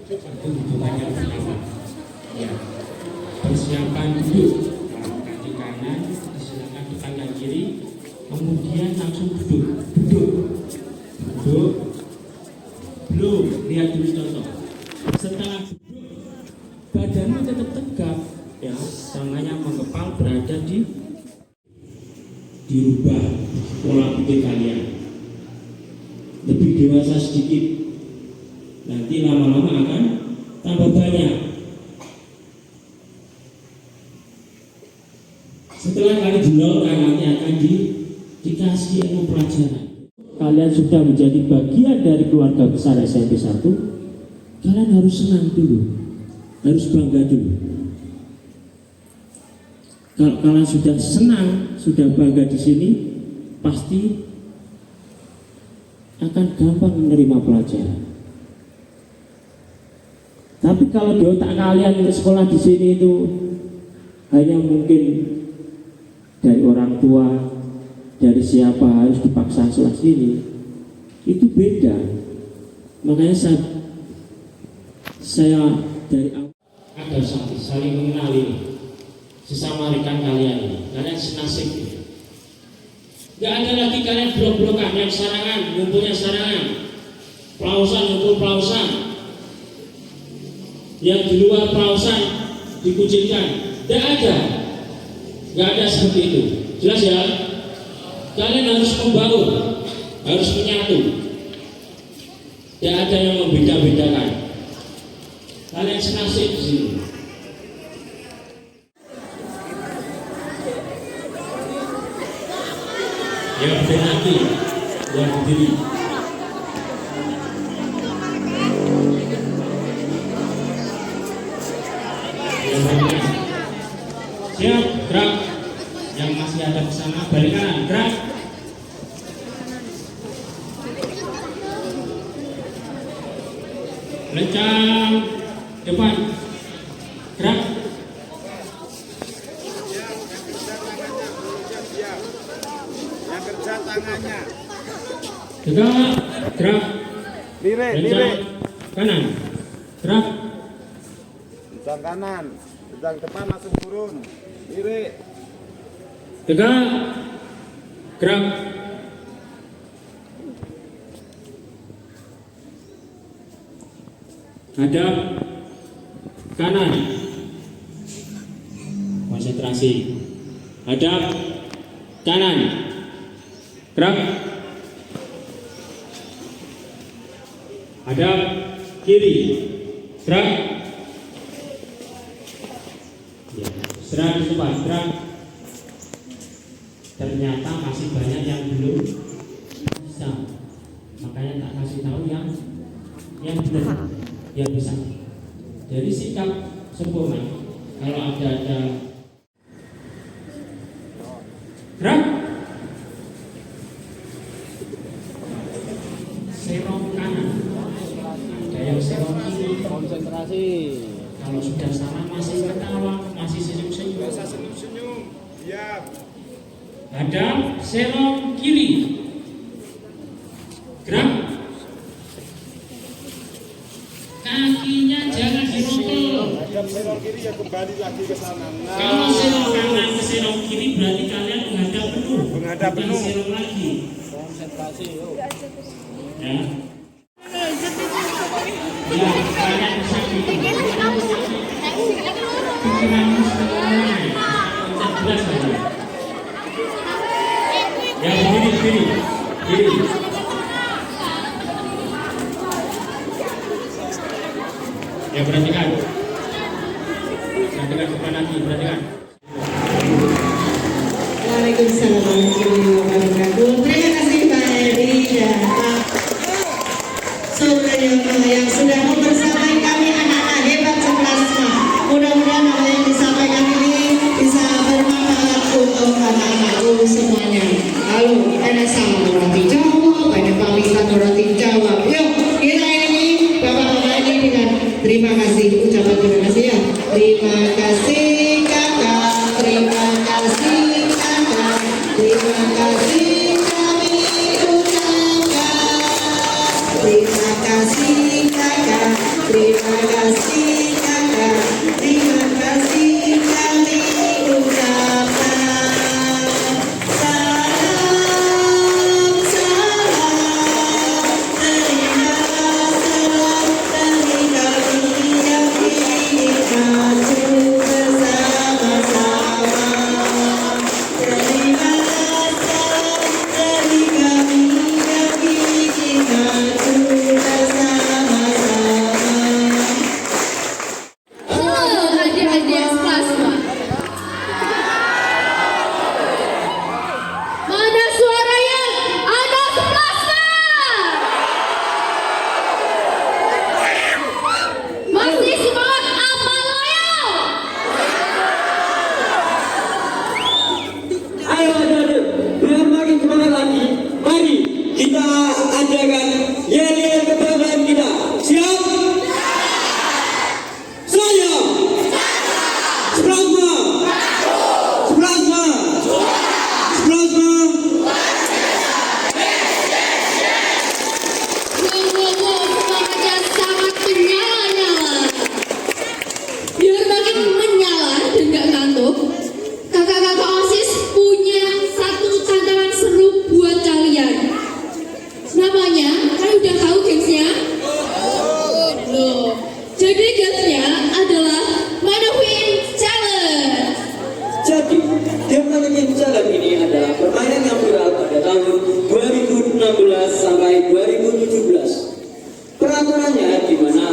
Satu hubungan yang pertama, ya, persiapan duduk, kaki kanan, silakan ke kanan kiri, kemudian langsung duduk, belum, lihat dulu contoh. Setelah duduk, badanmu tetap tegap, ya, tangannya mengepal berada dirubah pola pikir kalian, lebih dewasa sedikit, nanti lama-lama akan tambah banyak. Setelah kalian jenolkan, nanti akan dikasih ilmu pelajaran. Kalian sudah menjadi bagian dari keluarga besar SMP 1, kalian harus senang dulu, harus bangga dulu. Kalau kalian sudah senang, sudah bangga di sini, pasti akan gampang menerima pelajaran. Tapi kalau di otak kalian sekolah di sini itu hanya mungkin dari orang tua, dari siapa harus dipaksa sekolah sini, itu beda. Makanya saya dari awal agar saling mengenali sesama rekan kalian, kalian senasib. Gak ada lagi kalian blok-blokan, yang sarangan ngumpulnya sarangan, pelausan ngumpul pelausan, yang di luar pelausan dikucilkan. Gak ada seperti itu. Jelas ya? Kalian harus membangun, harus menyatu. Gak ada yang membeda-bedakan. Kalian senasib di sini. Yang berdiri, yang berdiri. Yang berdiri. Siap, gerak. Yang masih ada ke sana, balik kanan, gerak. Lencang depan, gerak. Tangannya Tegak, gerak. lirik Kanan, gerak. Lencang kanan, lencang depan langsung turun, lirik Tegak, gerak. Hadap kanan, konsentrasi. Hadap kanan, gerak. Hadap kiri, gerak. Ya, serah di depan, gerak. Ternyata masih banyak yang belum bisa, makanya tak kasih tahu yang benar, yang bisa. Jadi sikap sempurna. Kalau ada gerak. Serong kanan, ada yang serong kiri. konsentrasi. Kalau sudah sama masih ketawa, masih senyum-senyum. Biasa senyum-senyum, diam. Hadap serong kiri, gerak. Kakinya jangan dirongkel. Hadap serong kiri ya kembali lagi ke sana. Nah, Kalau serong kanan ke serong kiri berarti kalian menghadap penuh. Menghadap bukan penuh. serong lagi. konsentrasi yuk. Ya. Ya, kalian bisa gitu. Pikiranmu semuanya. Jelas saja. Ya, berdiri. Ya, perhatikan. Perhatikan depan lagi, perhatikan. Waalaikumsalam warahmatullahi wabarakatuh. Terima kasih Pak Edi dan Pak Suryono yang sudah membersamai kami anak-anak hebat sekelasnya. Mudah-mudahan apa yang disampaikan ini bisa bermanfaat untuk anak-anakku semuanya. Lalu ada sama roti Jawa, ada pamitan roti Jawa. Yuk kita ini bapak-bapak ini dengan terima kasih, ucapan terima kasih ya. Terima kasih kakak, terima kasih kakak, terima kasih kami ucapkan. Terima kasih kakak. Terima kasih kakak, terima kasih kami ucapkan. Salam, salam, terimalah salam dari kami yang ingin maju bersama-sama. Terimalah salam dari kami yang ingin maju bersama-sama. Halo adik-adik plasma. Mana suaranya? Anak plasma. Masih semangat apa loyo? Ayo adik-adik, biar makin semangat lagi. Mari kita adakan yel-yel kebanggaan kita. Siap? Saya Splasma Splasma Splasma Wow, semangatnya sangat menyala-nyala. Biar makin menyala dan gak ngantuk, kakak-kakak OSIS punya satu tantangan seru buat kalian. Namanya, kalian udah tahu gamesnya? Loh, jadi gamesnya adalah Manawin Challenge. Jadi, game Manawin Challenge ini adalah permainan yang viral pada tahun 2016 sampai 2017. Peraturannya di mana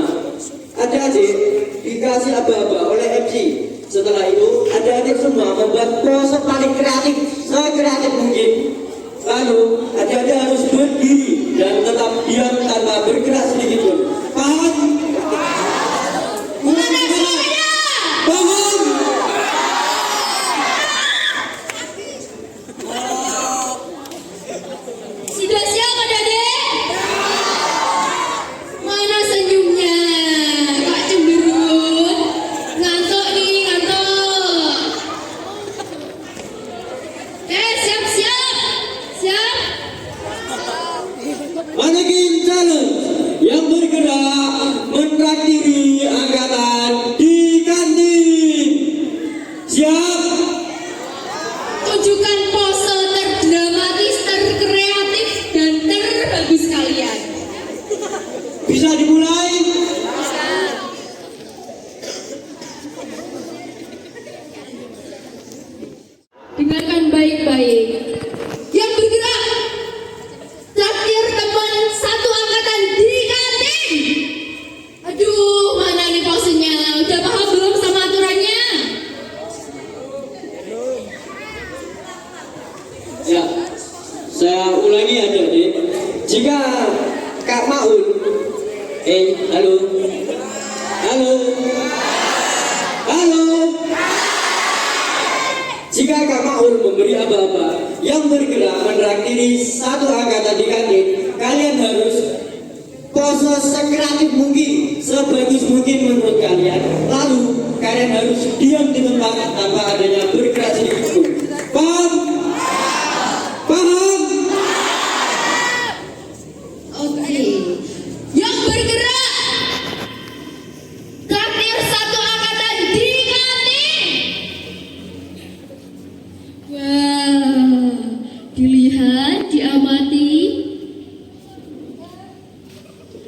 adik-adik dikasih aba-aba oleh MC. Setelah itu, adik-adik semua membuat pose paling kreatif, sekreatif mungkin. Lalu, adik-adik harus berdiri dan tetap diam tanpa bergerak sedikit pun. Paham? Mana suaranya? Paham? Sudah siap adik-adik? Mana senyumnya? Kak cemberut. Ngantuk nih, ngantuk. Siap-siap. Siap? Manawin Challenge yang bergerak mentraktir angkatan di kantin. Siap? Tunjukkan pose terdramatis, terkreatif, dan terbagus kalian. Bisa dimulai? Dengarkan baik-baik. Yang bergerak traktir teman satu angkatan di kantin. Aduh, mana nih posenya? Udah paham belum sama aturannya? Ya, saya ulangi adik-adik. Jika Kak Maul, halo, halo, halo. Jika Kak Maul memberi aba-aba yang bergerak mentraktiri satu angkatan di kantin, kalian harus pose sekreatif mungkin, sebagus mungkin menurut kalian. Lalu kalian harus diam di tempat tanpa adanya bergerak sedikit pun. Paham? Paham? Oke. Yang bergerak traktir satu angkatan di kantin. Wah, dilihat, diamati.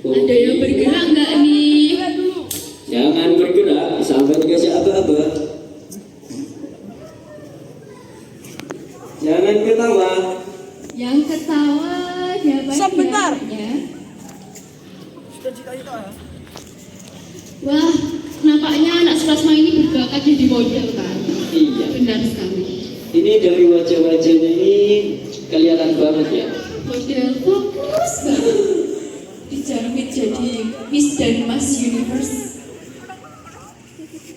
Ada yang bergerak nggak nih? Jangan bergerak sampai dikasih aba-aba. Jangan ketawa. Yang ketawa siapa? Sebentar. Wah, nampaknya anak Splasma ini berbakat jadi model kan? Iya. Benar sekali. Ini dari wajah-wajahnya ini kelihatan banget ya. Model fokus banget. Dijamin jadi Miss dan Mas Universe.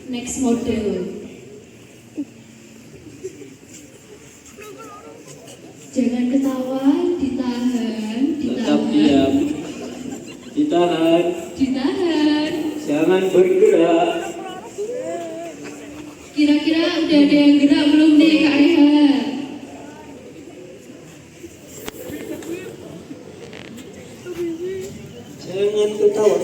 Next model. Jangan ketawa, ditahan, Tetap ditahan, diam. Ditahan. ditahan. Jangan bergerak. Kira-kira udah ada yang gerak belum nih Kak Rehan? Jangan ketawa.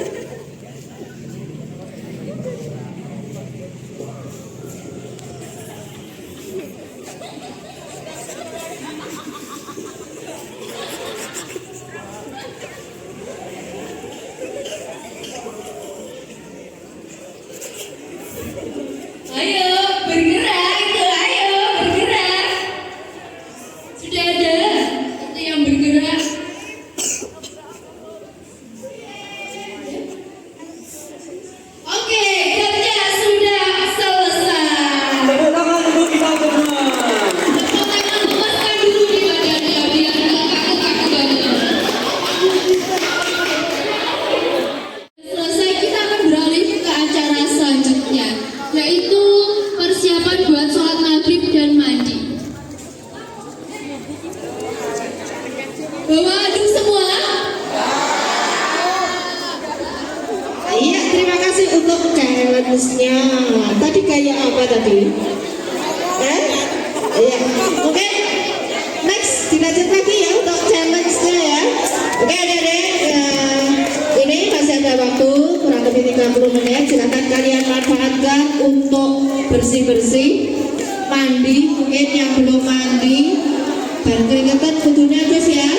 terima kasih untuk challenge-nya. Tadi kayak apa tadi? Iya, oke. Next, dilanjut lagi ya untuk challenge-nya ya. Oke, adik-adik, ini masih ada waktu kurang lebih 30 menit. Silakan kalian manfaatkan untuk bersih-bersih, mandi. Mungkin yang belum mandi, baru keringetan kudunya guys ya.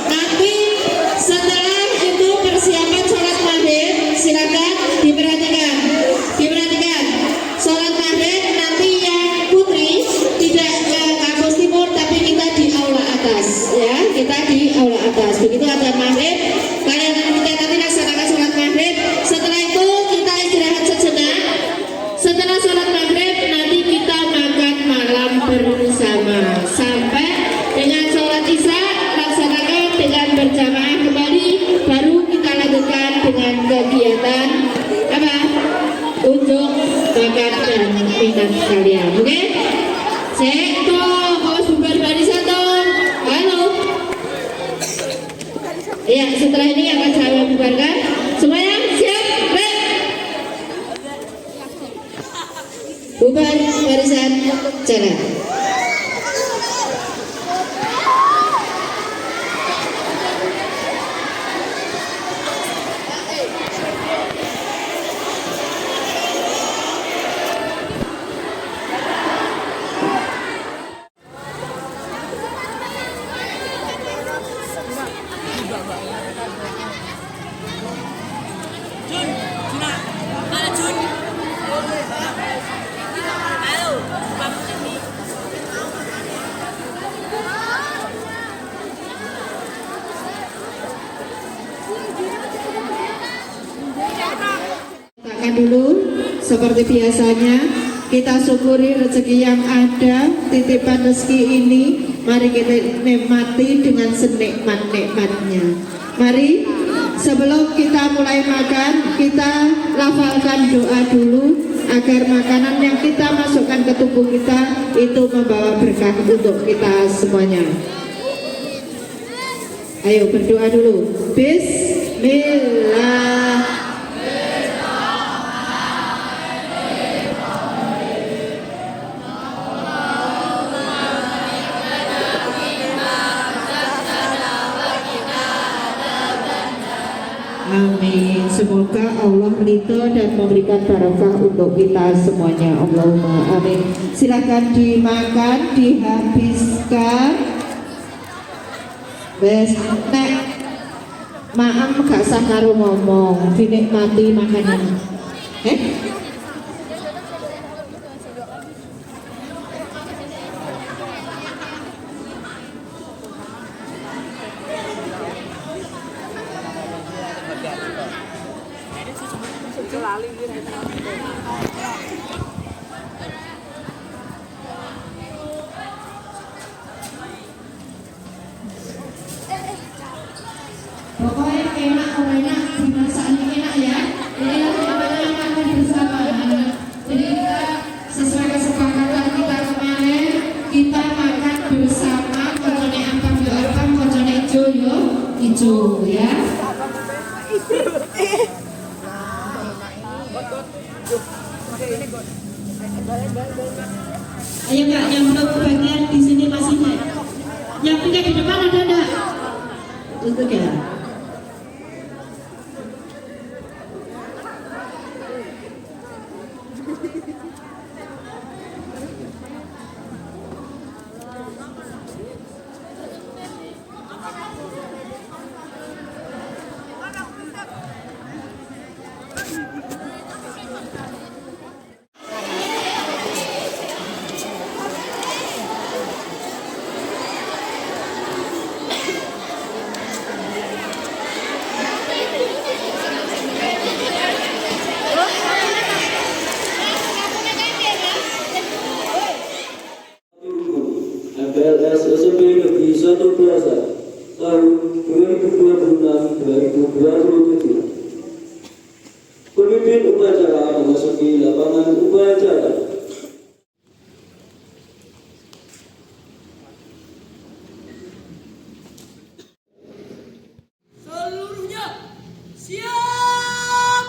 Nanti setelah itu persiapan sholat maghrib, silakan diperhatikan. Sholat maghrib nanti yang putri tidak ke kampus timur, tapi kita di aula atas ya. Kita di aula atas. Begitu ada maghrib, kalian nanti laksanakan sholat maghrib. Setelah itu kita istirahat sejenak. Setelah sholat maghrib nanti kita makan malam bersama sampai dengan sholat isya, laksanakan dengan berjamaah kembali, baru kita lanjutkan dengan kegiatan apa? Unjuk bakat dan minat kalian. Oke? Seko, kaos bubar barisan dong. Halo. Iya, setelah ini akan saya bubarkan. Semuanya siap? Baik. Bubar barisan jalan. Dulu seperti biasanya kita syukuri rezeki yang ada, titipan rezeki ini mari kita nikmati dengan senikmat-nikmatnya. Mari sebelum kita mulai makan, kita lafalkan doa dulu agar makanan yang kita masukkan ke tubuh kita itu membawa berkah untuk kita semuanya. Ayo berdoa dulu. Bismillah. Amin. Semoga Allah ridho dan memberikan barokah untuk kita semuanya. Allahumma amin. Silakan dimakan, dihabiskan. Wes, nek maaf gak usah karo ngomong, dinikmati makanan. Pokoknya enak, enak, dimasaknya enak ya. Jadi nanti namanya makan bersama. Jadi kita sesuai kesepakatan kita kemarin, kita makan bersama. Kocone apa kocone hijau ya. Ayo Kak, yang belum bagian di sini masih ada. Yang punya di depan ada enggak? Untuk ya. PLS SMP Negeri 1 Plaza tahun 2026-2027. Pemimpin upacara memasuki lapangan upacara. Seluruhnya siap.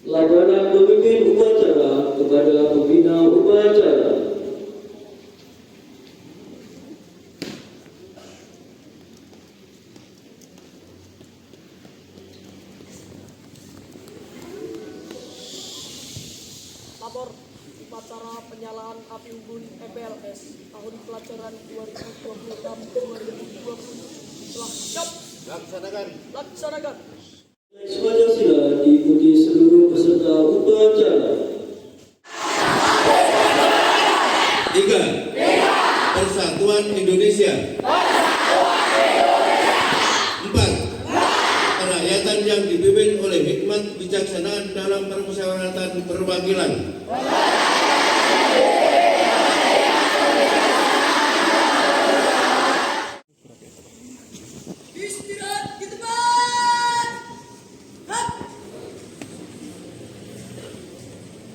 Laporan pemimpin upacara kepada pembina upacara. Lapor upacara penyalaan api unggun MPLS tahun pelajaran 2026-2027 telah siap. Laksanakan. Pancasila diikuti seluruh peserta upacara. 3. Persatuan Indonesia. 4. Kerakyatan yang dipimpin oleh hikmat bijaksanaan dalam permusyawaratan perwakilan.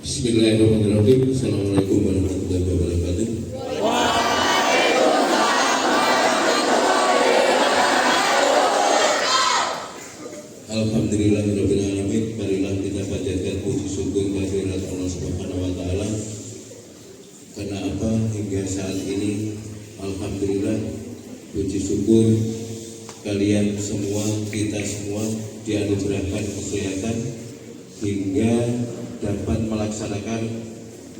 Bismillahirrahmanirrahim. Assalamualaikum warahmatullahi wabarakatuh. Alhamdulillahirabbil alamin. Marilah kita panjatkan puji syukur kehadirat Allah Subhanahu wa taala. Karena apa? Hingga saat ini alhamdulillah puji syukur kalian semua, kita semua dianugerahkan kesehatan hingga dapat melaksanakan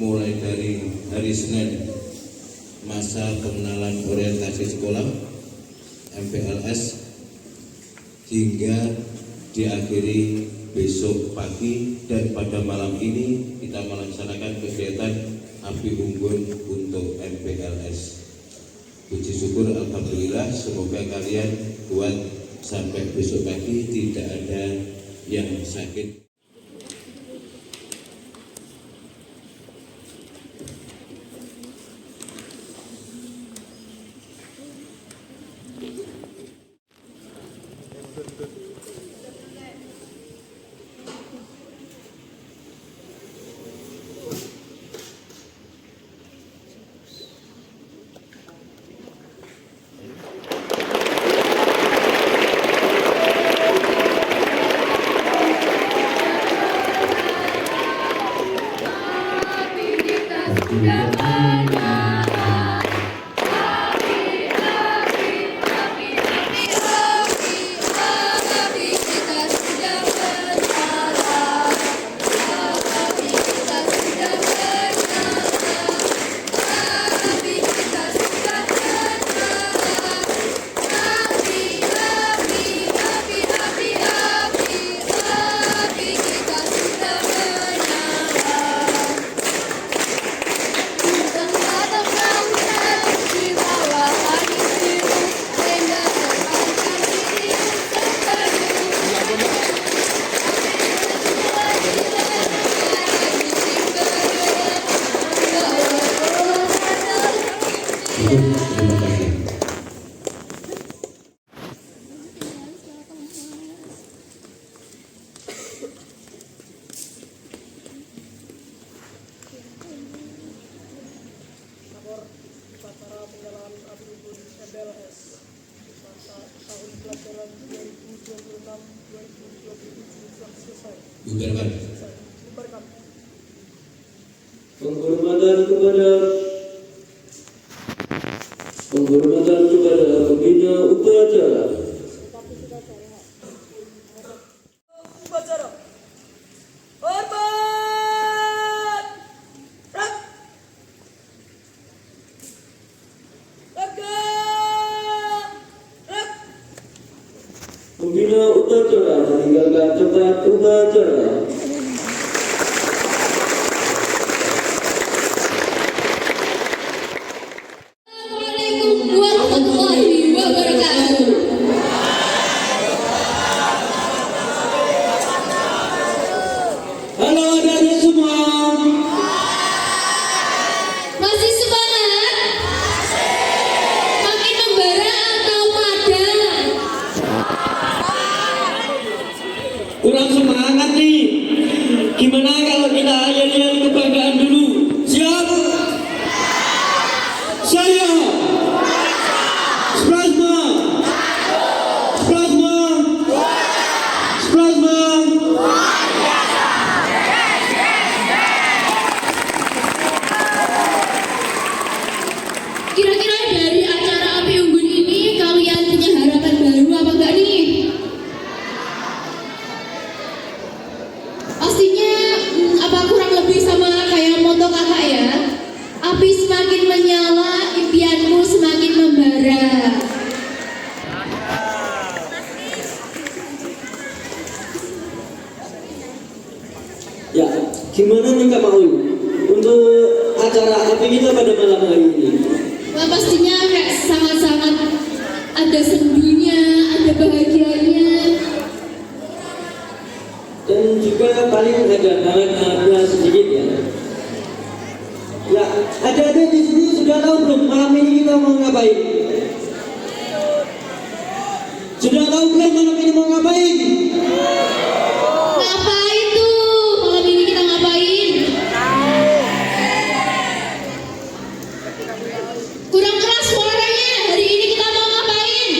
mulai dari hari Senin masa pengenalan orientasi sekolah MPLS hingga diakhiri besok pagi, dan pada malam ini kita melaksanakan kegiatan api unggun untuk MPLS. Puji syukur alhamdulillah, semoga kalian kuat sampai besok pagi, tidak ada yang sakit. upacara penyalaan api unggun MPLS masa tahun pelajaran 2026-2027 telah selesai. Bubarkan. Penghormatan kepada pembina upacara. Upacara. Hormat. Rak. Tegak. Rak. Pembina upacara meninggalkan tempat upacara. Assalamualaikum warahmatullahi wabarakatuh. Halo adik-adik semua. Masih semangat? Makin membara atau padam? Kurang semangat nih. Gimana kalau kita ayat-ayat kebanggaan dulu? Siap? Saya Splasma Splasma Splasma Api semakin menyala, impianmu semakin membara. Ya, gimana nih Kak Maul untuk acara api kita pada malam hari ini? Wah, pastinya kayak sangat-sangat ada sendunya, ada bahagianya. Dan juga paling ada hangat-hangatnya sedikit ya. Ya, ada-ada di sini sudah tahu belum malam ini kita mau ngapain? Sudah tahu belum malam ini mau ngapain? Ngapain tuh? Malam ini kita ngapain? Kurang keras suaranya. Hari ini kita mau ngapain?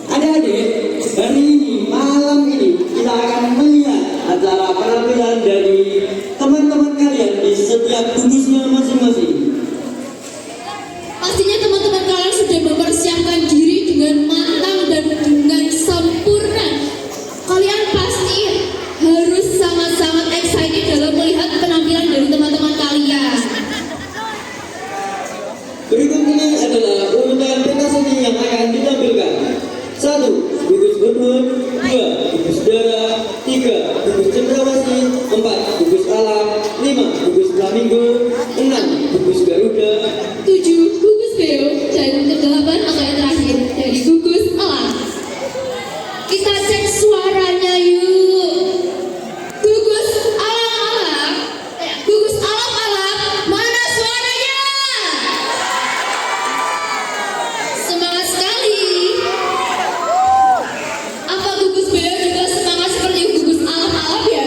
Adik-adik, hari ini, malam ini kita akan melihat acara penampilan dari teman-teman kalian di setiap gugusnya masing-masing. Pastinya teman-teman kalian sudah mempersiapkan diri dengan matang dan dengan sempurna. Kalian pasti harus sangat-sangat excited dalam melihat penampilan dari teman-teman kalian. Berikut ini adalah urutan peta seni yang akan ditampilkan. 1. Gugus Gunung. 2. Gugus Darah. 3. Gugus Cendrawasih. 4. Gugus Alam. 5. Gugus Flamingo. 6. Gugus Garuda. 7. Gugus Beo. Dan ke-8 atau yang terakhir dari gugus alam. Kita cek suaranya yuk. Gugus alam-alam. Gugus alam-alam. Mana suaranya? Semangat sekali. Apa gugus Beo juga semangat seperti gugus alam-alam ya?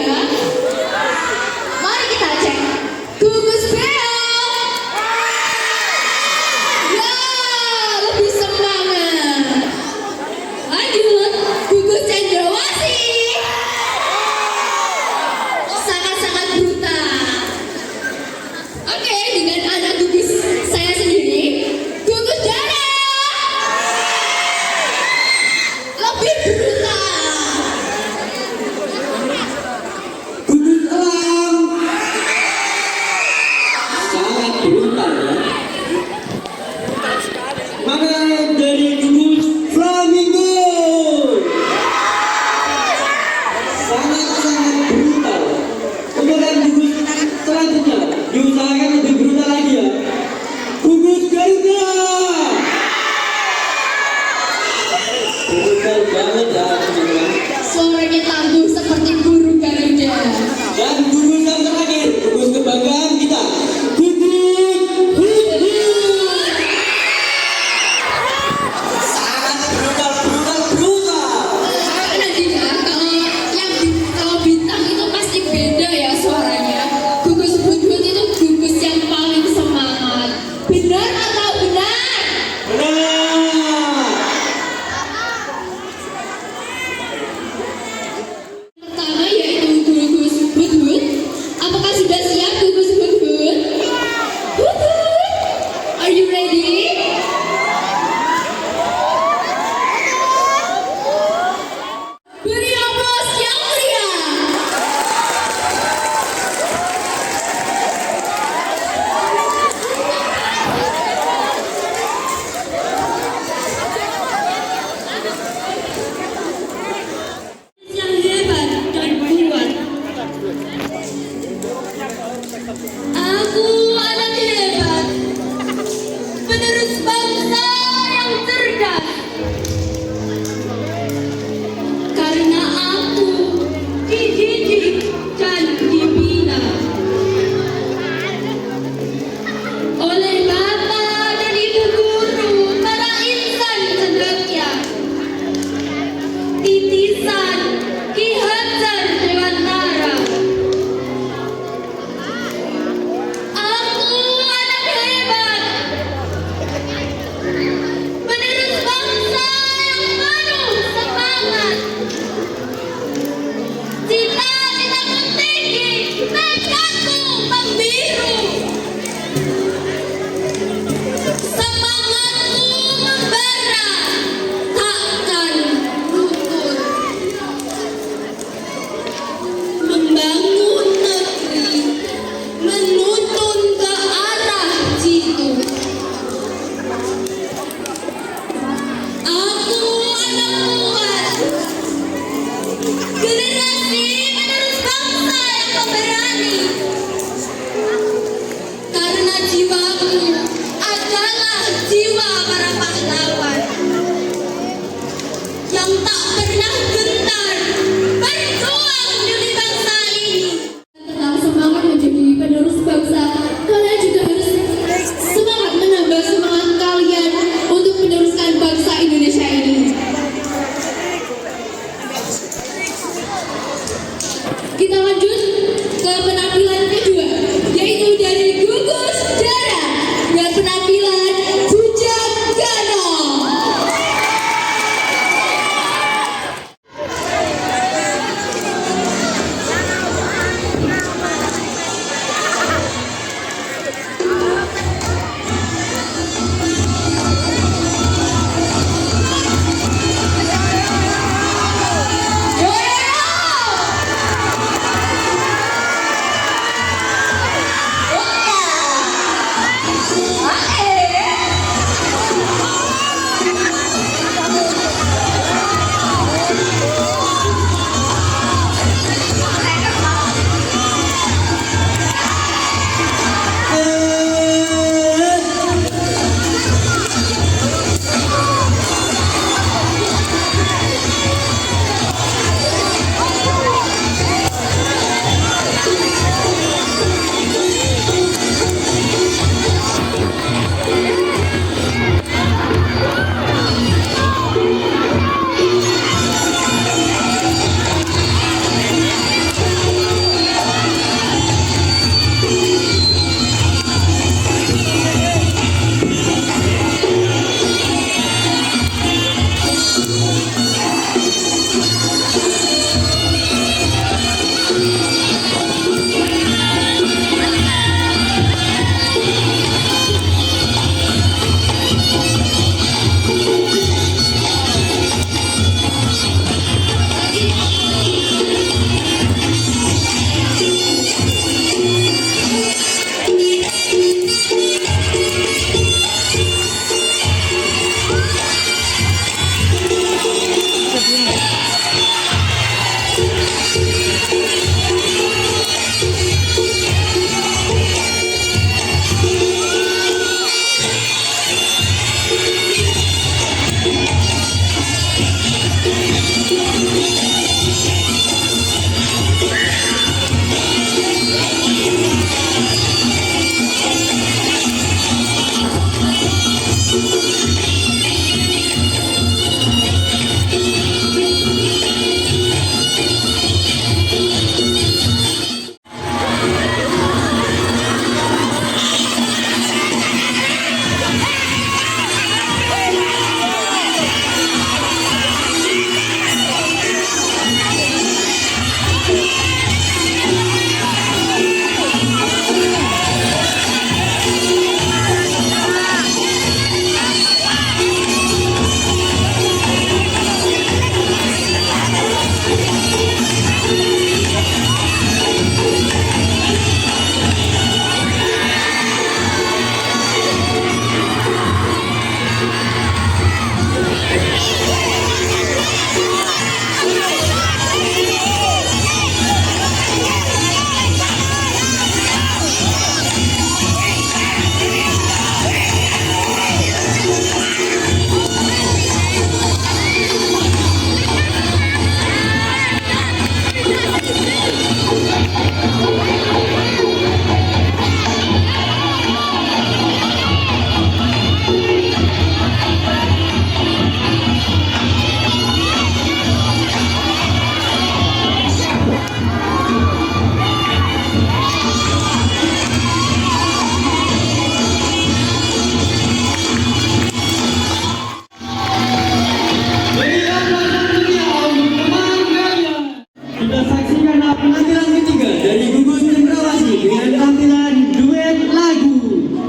Kita saksikan penampilan ketiga dari gugus cendrawasih dengan tampilan duet lagu.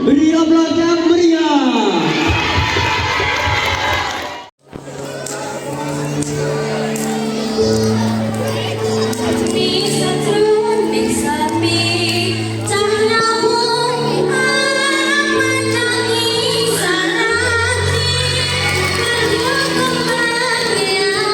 Beri aplaus yang meriah. Bisa trunding sapi, cahyamu menangis hati, karena kebahagiaan.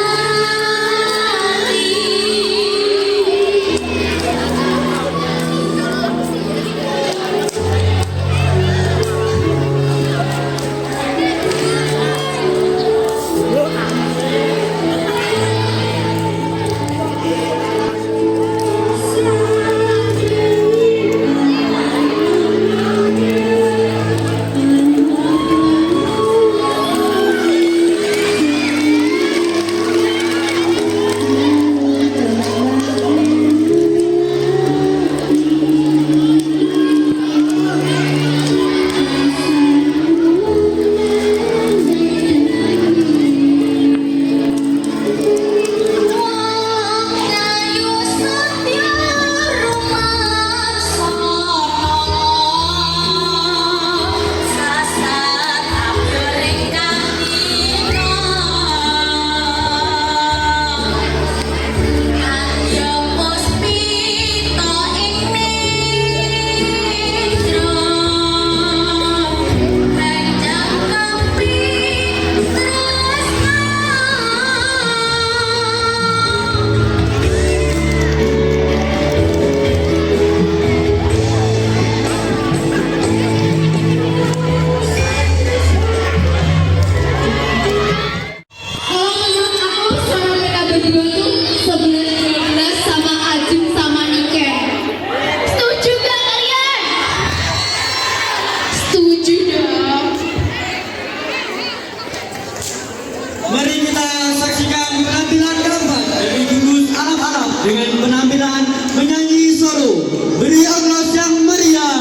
Mari kita saksikan penampilan keempat dari gugus anak-anak dengan penampilan menyanyi solo. Beri aplaus yang meriah.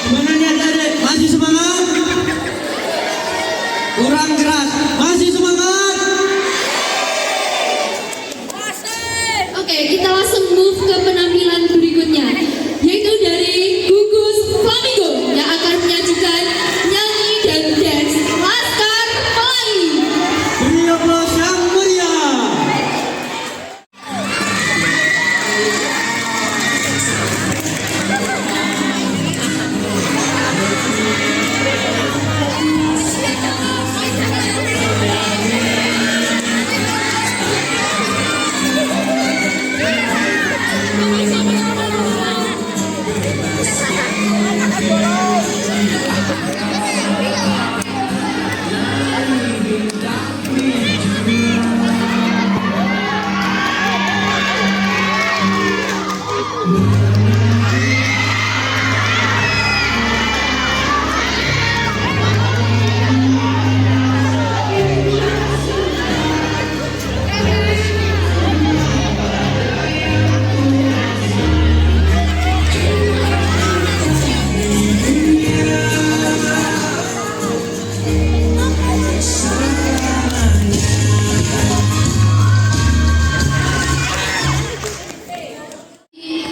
Gimana nih adik-adik? Masih semangat? Kurang keras. Masih semangat? Oke, kita langsung move ke penampilan berikutnya, yaitu dari Gugus Flamingo yang akan menyajikan nyanyi dan dance Laskar Pelangi. Beri aplaus yang meriah.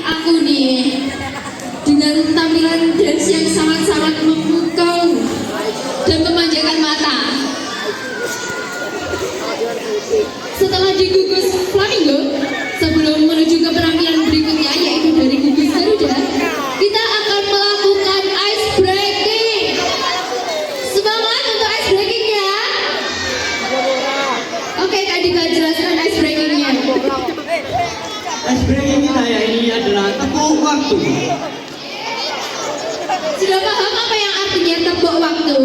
Aku nih dengan tampilan dance yang sangat-sangat memukau dan memanjakan mata. Setelah digugus Flamingo, sebelum menuju ke penampilan berikutnya yaitu dari gugus Garuda, kita akan melakukan ice breaking. Semangat untuk ice breaking ya. Oke, Kak Dika jelaskan ice breakingnya. Ice breaking kita ya ini adalah tepuk waktu. Sudah paham apa yang artinya tepuk waktu?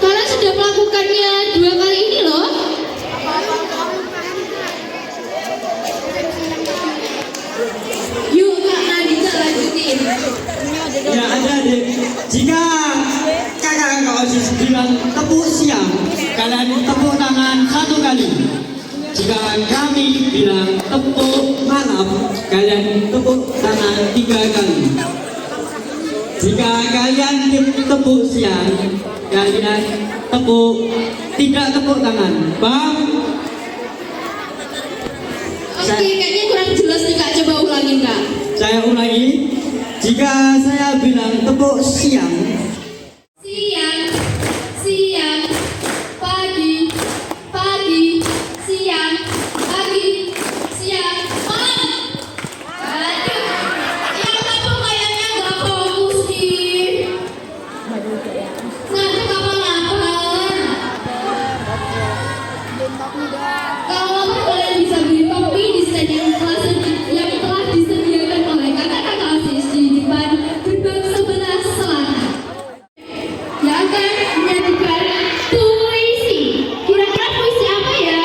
Kalian sudah melakukannya 2 kali ini loh. Yuk Kak Nadita lanjutin. Ya adik-adik, jika kakak-kakak OSIS bilang tepuk siang, kalian tepuk tangan 1 kali. Jika kami bilang tepuk malam, kalian tepuk tangan 3 kali. Jika kalian tepuk siang, kalian tidak tepuk tangan. Paham? Oke, kayaknya kurang jelas nih Kak, coba ulangin Kak. Saya ulangi. Jika saya bilang tepuk siang, Siang, siang, pagi, pagi, siang, pagi, siang, malam. Aduh, yang tepuk kayaknya nggak fokus nih. Ngaduk kapan-kapan. Kalau kalian bisa beli topi di stand yang telah disediakan oleh kakak-kakak OSIS di depan gerbang sebelah selatan, yang akan menyajikan puisi. Kira-kira puisi apa ya?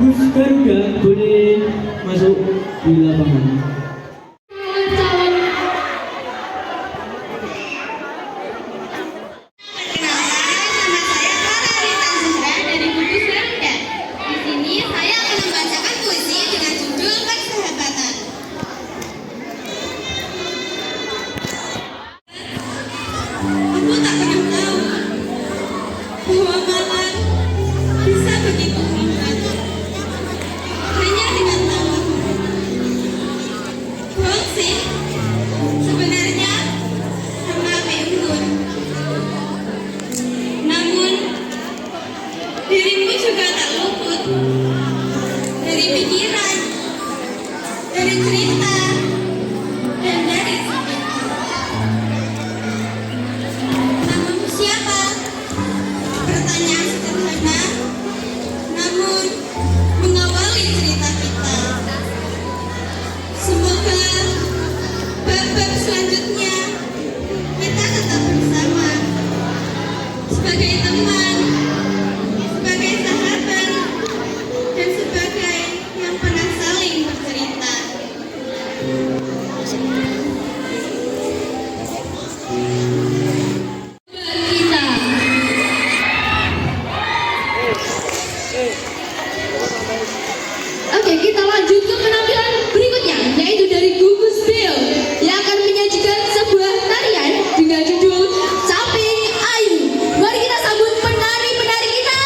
gugus Garuda boleh masuk di lapangan. Kawan-kawan, Perkenalkan, nama saya Clara Rita Zuhra dari Gugus Garuda. Di sini saya akan membacakan puisi dengan judul Persahabatan. Aku tak pernah tahu bahwa malam bisa begitu hangat hanya dengan tawa. Bohong sih, sebenarnya sama api unggun. Namun, dirimu juga tak luput dari pikiran, dari cerita, dan dari sifat. Namamu siapa? Pertanyaan sederhana, namun mengawali cerita kita. Semoga bab-bab selanjutnya kita tetap bersama sebagai teman, sebagai sahabat, dan sebagai yang pernah saling bercerita. Oke, kita lanjut ke penampilan berikutnya, yaitu dari Gugus Bill yang akan menyajikan sebuah tarian dengan judul Caping Ayu. Mari kita sambut penari-penari kita.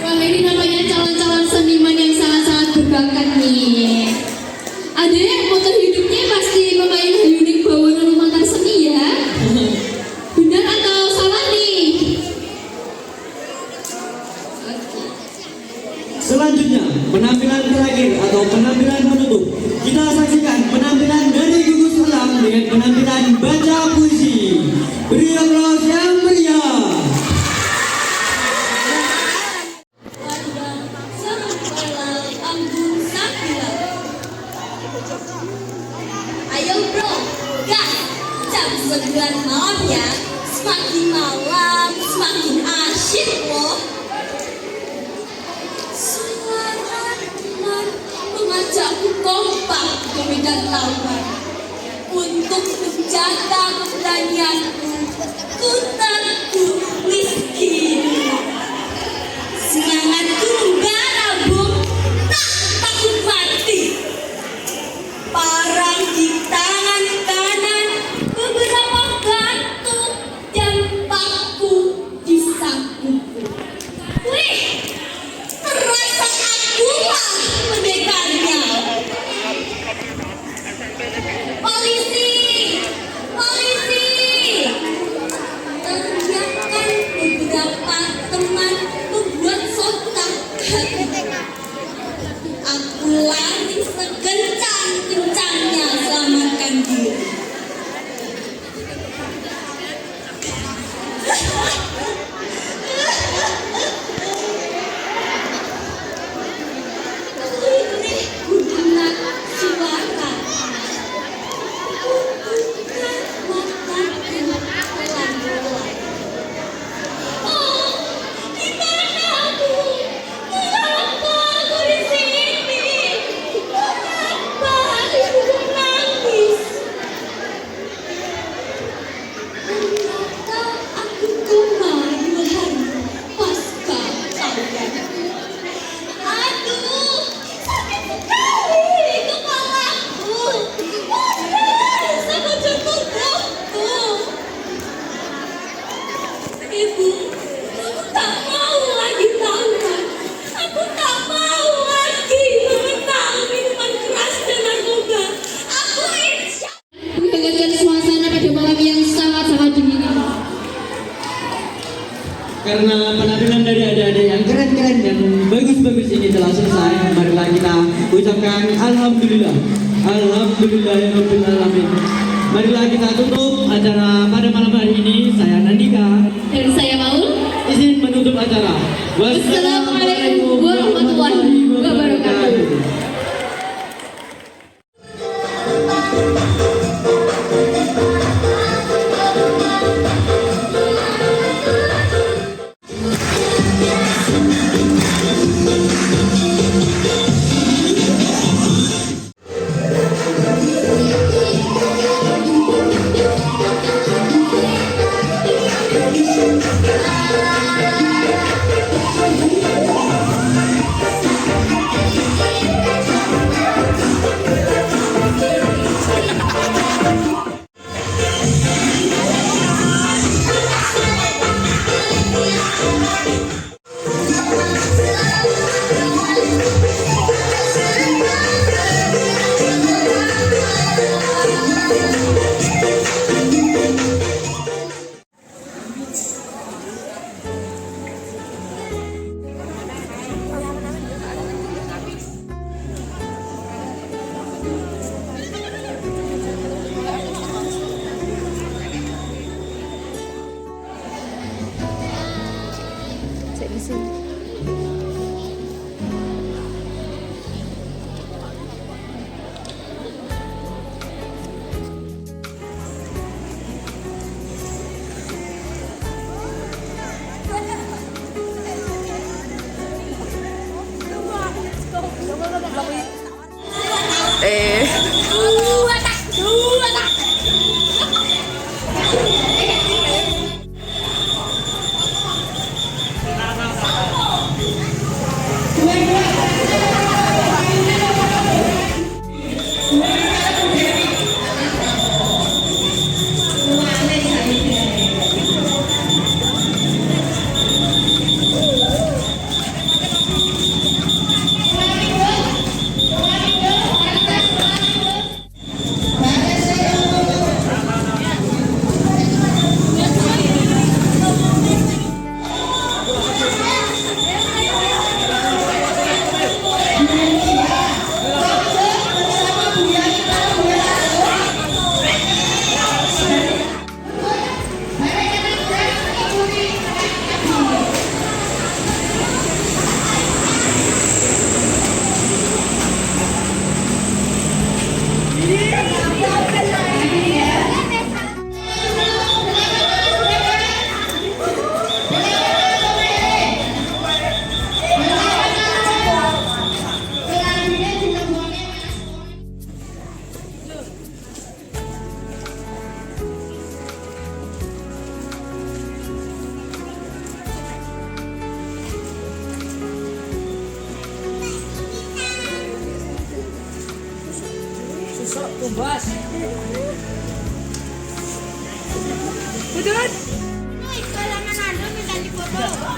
Wah, ini namanya calon-calon seniman yang sangat-sangat berbakat nih. Ada yang motor hidupnya pasti pemain Hayuning Bawono Lumantar Seni ya? Benar atau salah nih? Selanjutnya, penampilan terakhir atau penampilan penutup. Kita saksikan penampilan dari Gugus Ulang dengan penampilan baca puisi. Beri aplaus yang meriah. Ayo bro, gas, jam 9 malam ya. Semakin malam, semakin asyik loh. Suara teman mengajakku kompak ke medan lawan. Untuk menjaga keberanianku, ku teguh miskin. Semangatku membara bung, tak takut mati. Parang di tangan kanan, beberapa batu dan paku di sakuku. Wih, terasa akulah mendekarnya. Polisi, polisi, teriakan karena penampilan dari adik-adik yang keren-keren dan bagus-bagus ini telah selesai, marilah kita ucapkan alhamdulillah. Alhamdulillahirabbil alamin. Marilah kita tutup acara pada malam hari ini. Saya Nandika Dan saya Maul. izin menutup acara. Wassalamualaikum warahmatullahi wabarakatuh.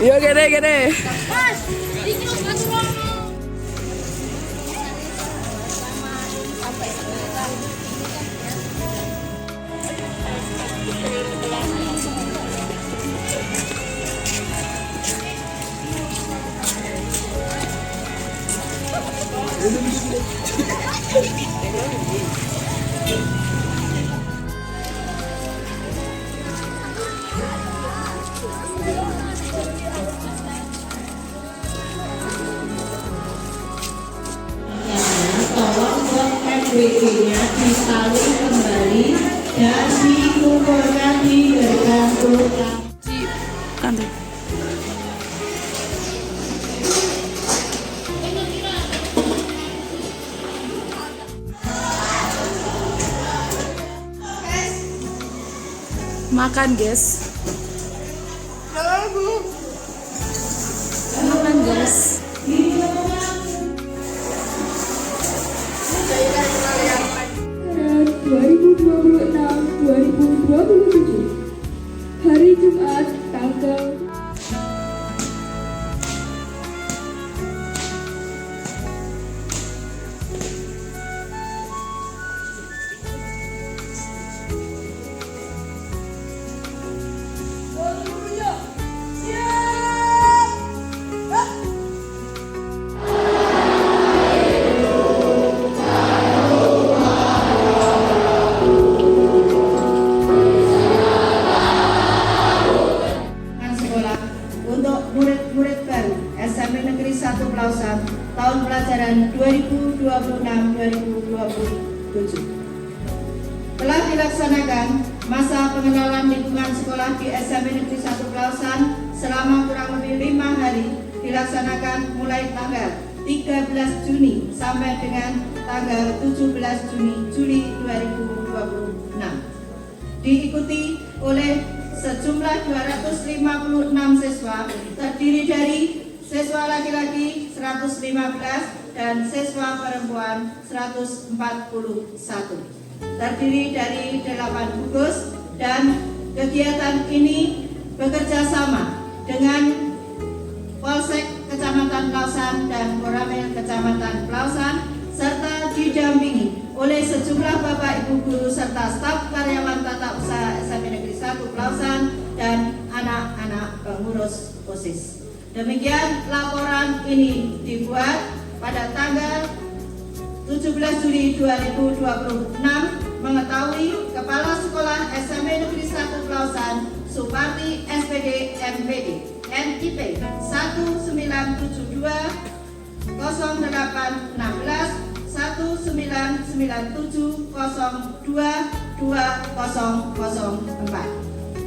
Iya gede. Mas, ini obat rono. Tolong buat FWG-nya disalin kembali dan dikumpulkan di bergantung. Makan guys. Makan guys. Hari Jumat tanggal Yeah. telah dilaksanakan masa pengenalan lingkungan sekolah di SMP Negeri 1 Pelausan selama kurang lebih 5 hari, dilaksanakan mulai tanggal 13 Juni sampai dengan tanggal 17 Juli 2026. Diikuti oleh sejumlah 256 siswa, terdiri dari siswa laki-laki 115 dan siswa perempuan 141. Terdiri dari 8 gugus, dan kegiatan ini bekerja sama dengan Polsek Kecamatan Pelausan dan Koramil Kecamatan Pelausan, serta didampingi oleh sejumlah Bapak Ibu guru serta staf karyawan tata usaha SMP Negeri 1 Pelausan dan anak-anak pengurus OSIS. Demikian laporan ini dibuat pada tanggal 17 Juli 2026, mengetahui Kepala Sekolah SMP Negeri 1 Pelausan Suparti SPD MPD NIP 1972 0816 1997 02 2004.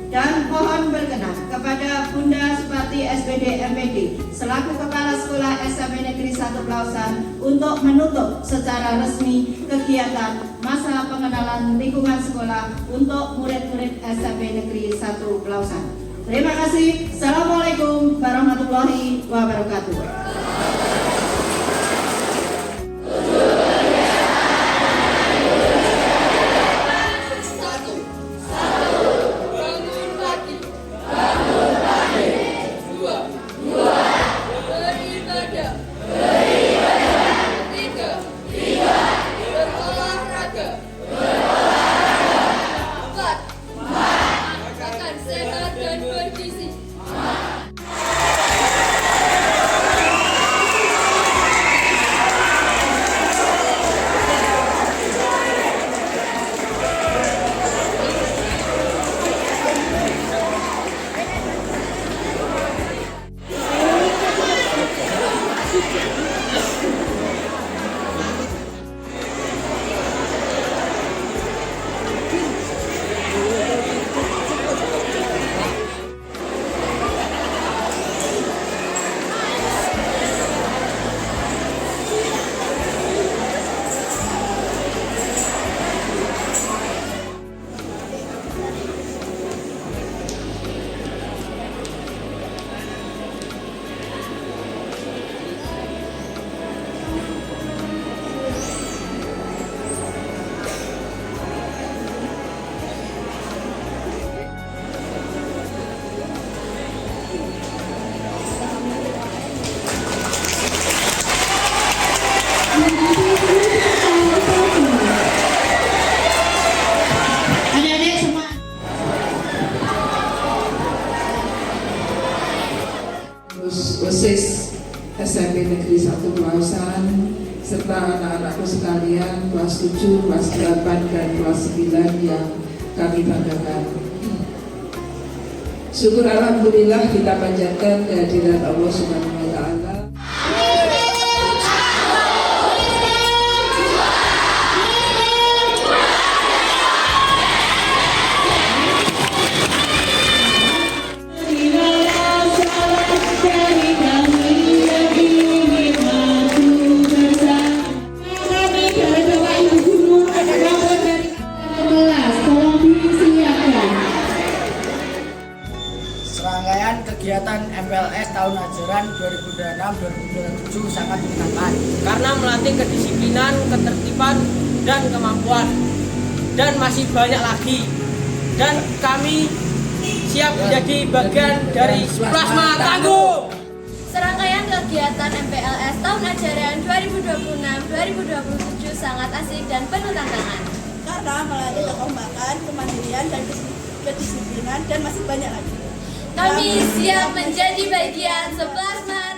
Dan mohon berkenan kepada Bunda Suparti SPD MPD selaku Kepala Sekolah SMP Negeri 1 Pelausan untuk menutup secara resmi kegiatan masa pengenalan lingkungan sekolah untuk murid-murid SMP Negeri 1 Pelausan. Terima kasih. Assalamualaikum warahmatullahi wabarakatuh. OSIS SMP Negeri 1 Pelausan serta anak-anakku sekalian kelas 7, kelas 8, dan kelas 9 yang kami banggakan. Syukur alhamdulillah kita panjatkan kehadiran Allah Subhanahu wa taala. Serangkaian kegiatan MPLS tahun ajaran 2026-2027 sangat menyenangkan karena melatih kedisiplinan, ketertiban, dan kemampuan, dan masih banyak lagi. Dan kami siap menjadi bagian dari Plasma Tangguh. Serangkaian kegiatan MPLS tahun ajaran 2026-2027 sangat asik dan penuh tantangan karena melatih kekompakan, kemandirian, dan kedisiplinan, dan masih banyak lagi. Kami siap menjadi bagian Seplasma